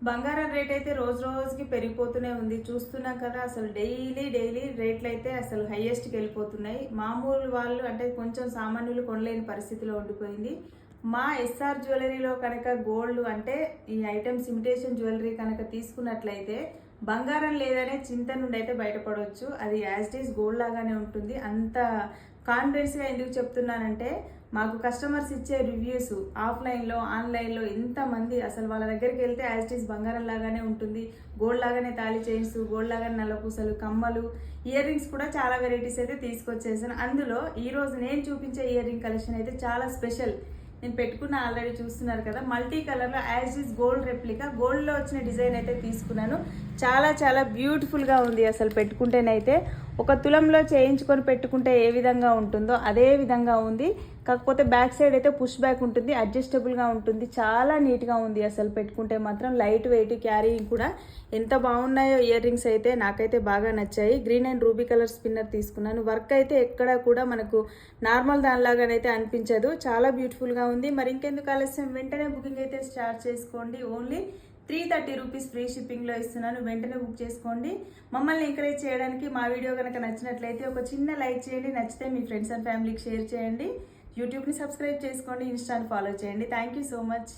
బంగారం రేట్ అయితే రోజు రోజుకి పెరిగిపోతూనే ఉంది. చూస్తున్నాం కదా, అసలు డైలీ రేట్లు అయితే అసలు హైయెస్ట్కి వెళ్ళిపోతున్నాయి. మామూలు వాళ్ళు అంటే కొంచెం సామాన్యులు కొనలేని పరిస్థితిలో ఉండిపోయింది. మా ఎస్ఆర్ జ్యువెలరీలో కనుక గోల్డ్ అంటే ఈ ఐటమ్స్ ఇమిటేషన్ జ్యువెలరీ కనుక తీసుకున్నట్లయితే బంగారం లేదనే చింత నుండి అయితే బయటపడవచ్చు. అది యాజ్ ఇట్ ఈస్ గోల్డ్ లాగానే ఉంటుంది. అంత కాన్ఫిడెన్స్గా ఎందుకు చెప్తున్నానంటే, మాకు కస్టమర్స్ ఇచ్చే రివ్యూస్ ఆఫ్లైన్లో ఆన్లైన్లో ఎంతమంది అసలు వాళ్ళ దగ్గరికి వెళ్తే యాజ్ ఇట్ ఈస్ బంగారం లాగానే ఉంటుంది, గోల్డ్ లాగానే తాళి చైన్స్, గోల్డ్ లాగానే నల్లపూసలు, కమ్మలు, ఇయర్ రింగ్స్ కూడా చాలా వెరైటీస్ అయితే తీసుకొచ్చేసాను. అందులో ఈరోజు నేను చూపించే ఇయర్ రింగ్ కలెక్షన్ అయితే చాలా స్పెషల్. నేను పెట్టుకున్న ఆల్రెడీ చూస్తున్నారు కదా, మల్టీ కలర్లో యాజ్ ఇస్ గోల్డ్ రెప్లికా, గోల్డ్లో వచ్చిన డిజైన్ అయితే తీసుకున్నాను. చాలా బ్యూటిఫుల్గా ఉంది. అసలు పెట్టుకుంటేనైతే ఒక తులంలో చేయించుకొని పెట్టుకుంటే ఏ విధంగా ఉంటుందో అదే విధంగా ఉంది. కాకపోతే బ్యాక్ సైడ్ అయితే పుష్ బ్యాక్ ఉంటుంది, అడ్జస్టబుల్గా ఉంటుంది. చాలా నీట్గా ఉంది. అసలు పెట్టుకుంటే మాత్రం లైట్ వెయిట్, క్యారీయింగ్ కూడా ఎంత బాగున్నాయో ఇయర్ రింగ్స్ అయితే నాకైతే బాగా నచ్చాయి. Green and ruby colour spinner తీసుకున్నాను. వర్క్ అయితే ఎక్కడా కూడా మనకు నార్మల్ దానిలాగానైతే అనిపించదు. చాలా బ్యూటిఫుల్గా ఉంది. మరి ఇంకెందుకు ఆలస్యం, వెంటనే బుకింగ్ అయితే స్టార్ట్ చేసుకోండి. ఓన్లీ 330 రూపీస్ ఫ్రీ షిప్పింగ్లో ఇస్తున్నాను. వెంటనే బుక్ చేసుకోండి. మమ్మల్ని ఎంకరేజ్ చేయడానికి మా వీడియో కనుక నచ్చినట్లయితే ఒక చిన్న లైక్ చేయండి. నచ్చితే మీ ఫ్రెండ్స్ అండ్ ఫ్యామిలీకి షేర్ చేయండి. యూట్యూబ్ని సబ్స్క్రైబ్ చేసుకోండి. ఇన్స్టాని ఫాలో చేయండి. Thank you so much.